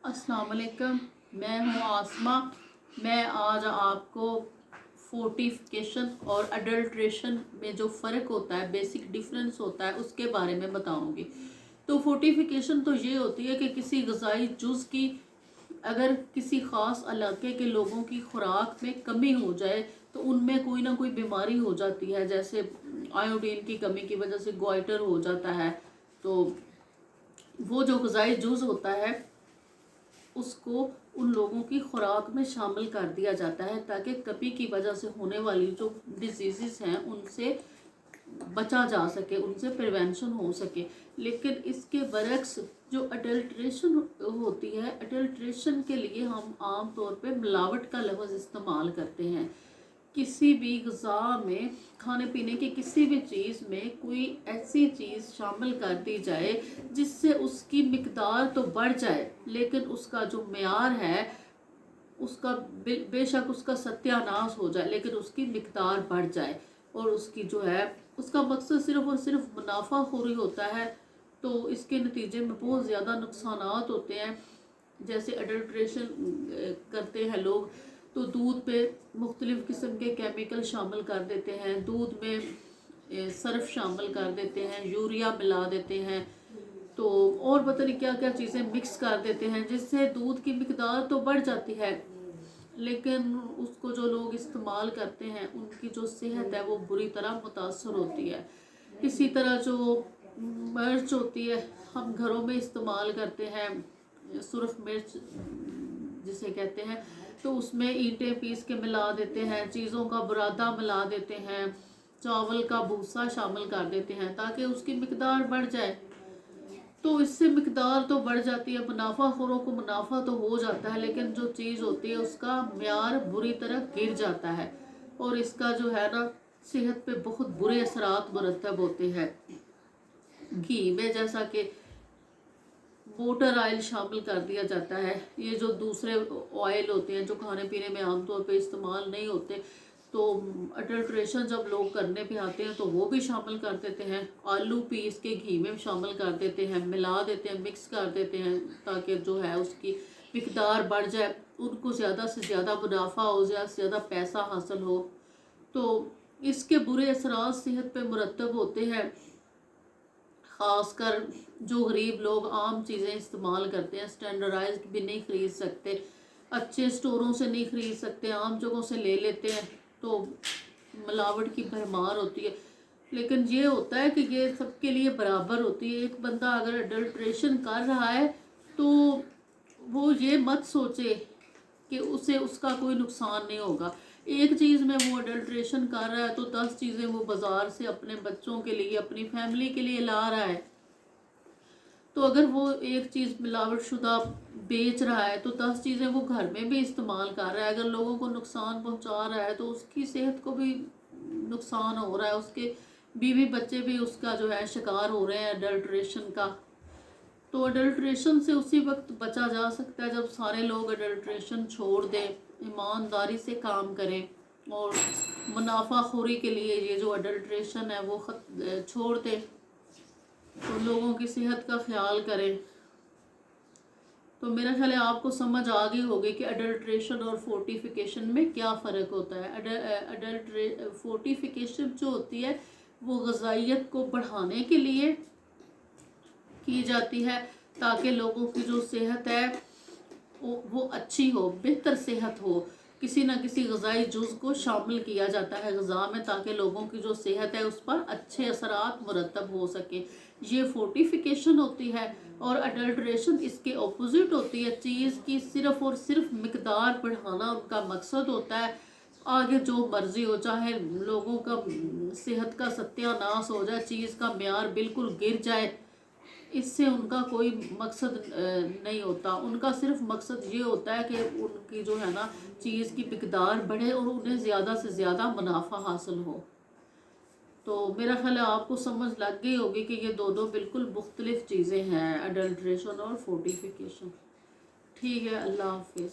अस्सलाम वालेकुम, मैं हूँ आसमा। मैं आज आपको फोर्टिफिकेशन और अडल्ट्रेशन में जो फ़र्क होता है, बेसिक डिफरेंस होता है, उसके बारे में बताऊँगी। तो फोर्टिफिकेशन तो ये होती है कि किसी ग़िज़ाई जुज़ की अगर किसी ख़ास इलाके के लोगों की खुराक में कमी हो जाए तो उनमें कोई ना कोई बीमारी हो जाती है। जैसे आयोडीन की कमी की वजह से गोइटर हो जाता है, तो वो जो ग़िज़ाई जुज़ होता है उसको उन लोगों की खुराक में शामिल कर दिया जाता है ताकि कभी की वजह से होने वाली जो डिजीज़ हैं उनसे बचा जा सके, उनसे प्रिवेंशन हो सके। लेकिन इसके बरक्स जो अडल्ट्रेशन होती है, अडल्ट्रेशन के लिए हम आम तौर पे मिलावट का लफ्ज़ इस्तेमाल करते हैं। किसी भी ग़िज़ा में, खाने पीने की किसी भी चीज़ में कोई ऐसी चीज़ शामिल कर दी जाए जिससे उसकी मिकदार तो बढ़ जाए लेकिन उसका जो मेयार है उसका बेशक उसका सत्यानाश हो जाए लेकिन उसकी मिकदार बढ़ जाए और उसकी जो है उसका मकसद सिर्फ़ और सिर्फ मुनाफाखोरी होता है। तो इसके नतीजे में बहुत ज़्यादा नुकसानात होते हैं। जैसे अडल्ट्रेशन करते हैं लोग तो दूध पे मुख्तलिफ़ किस्म के केमिकल शामिल कर देते हैं, दूध में सर्फ शामिल कर देते हैं, यूरिया मिला देते हैं, तो और पता नहीं क्या क्या चीज़ें मिक्स कर देते हैं जिससे दूध की मिकदार तो बढ़ जाती है लेकिन उसको जो लोग इस्तेमाल करते हैं उनकी जो सेहत है वो बुरी तरह मुतासर होती है। इसी तरह जो मिर्च होती है हम घरों में इस्तेमाल करते हैं, सुरख मिर्च जिसे कहते हैं, तो उसमें ईंटें पीस के मिला देते हैं, चीज़ों का बुरादा मिला देते हैं, चावल का भूसा शामिल कर देते हैं ताकि उसकी मिकदार बढ़ जाए। तो इससे मिकदार तो बढ़ जाती है, मुनाफाखोरों को मुनाफा तो हो जाता है लेकिन जो चीज़ होती है उसका म्यार बुरी तरह गिर जाता है और इसका जो है ना सेहत पे बहुत बुरे असरात मुरतब होते हैं। घी में जैसा कि मोटर ऑयल शामिल कर दिया जाता है, ये जो दूसरे ऑयल होते हैं जो खाने पीने में आमतौर पे इस्तेमाल नहीं होते, तो अडल्ट्रेशन जब लोग करने पे आते हैं तो वो भी शामिल कर देते हैं। आलू पीस के घी में शामिल कर देते हैं, मिला देते हैं, मिक्स कर देते हैं ताकि जो है उसकी मिकदार बढ़ जाए, उनको ज़्यादा से ज़्यादा मुनाफा हो, ज़्यादा से ज़्यादा पैसा हासिल हो। तो इसके बुरे असरात सेहत पे मुरतब होते हैं। ख़ासकर जो गरीब लोग आम चीज़ें इस्तेमाल करते हैं, स्टैंडर्डाइज्ड भी नहीं ख़रीद सकते, अच्छे स्टोरों से नहीं ख़रीद सकते, आम जगहों से ले लेते हैं, तो मिलावट की भरमार होती है। लेकिन ये होता है कि ये सबके लिए बराबर होती है। एक बंदा अगर अडल्ट्रेशन कर रहा है तो वो ये मत सोचे कि उसे उसका कोई नुकसान नहीं होगा। एक चीज़ में वो अडल्ट्रेशन कर रहा है तो 10 चीज़ें वो बाज़ार से अपने बच्चों के लिए, अपनी फैमिली के लिए ला रहा है। तो अगर वो एक चीज़ मिलावट शुदा बेच रहा है तो 10 चीज़ें वो घर में भी इस्तेमाल कर रहा है। अगर लोगों को नुकसान पहुंचा रहा है तो उसकी सेहत को भी नुकसान हो रहा है, उसके बीवी बच्चे भी उसका जो है शिकार हो रहे हैं अडल्ट्रेशन का। तो अडल्ट्रेशन से उसी वक्त बचा जा सकता है जब सारे लोग अडल्ट्रेशन छोड़ दें, ईमानदारी से काम करें और मुनाफाखोरी के लिए ये जो अडल्ट्रेशन है वो छोड़ दें, तो लोगों की सेहत का ख्याल करें। तो मेरा ख्याल है आपको समझ आ गई होगी कि अडल्ट्रेशन और फोर्टिफिकेशन में क्या फ़र्क होता है। फोर्टिफिकेशन जो होती है वो ग़िज़ाइयत को बढ़ाने के लिए की जाती है ताकि लोगों की जो सेहत है वो अच्छी हो, बेहतर सेहत हो। किसी न किसी ग़िज़ाई जुज़ को शामिल किया जाता है ग़िज़ा में ताकि लोगों की जो सेहत है उस पर अच्छे असरात मुरतब हो सके। ये फोर्टिफिकेशन होती है और अडल्ट्रेशन इसके ऑपोजिट होती है। चीज़ की सिर्फ़ और सिर्फ मिकदार बढ़ाना उनका मकसद होता है। आगे जो मर्ज़ी हो, चाहे लोगों का सेहत का सत्यानाश हो जाए, चीज़ का म्यार बिल्कुल गिर जाए, इससे उनका कोई मकसद नहीं होता। उनका सिर्फ मकसद ये होता है कि उनकी जो है ना चीज़ की मिकदार बढ़े और उन्हें ज़्यादा से ज़्यादा मुनाफा हासिल हो। तो मेरा ख्याल है आपको समझ लग गई होगी कि ये दोनों बिल्कुल मुख्तलिफ चीज़ें हैं, अडल्ट्रेशन और फोर्टिफिकेशन। ठीक है, अल्लाह हाफिज़।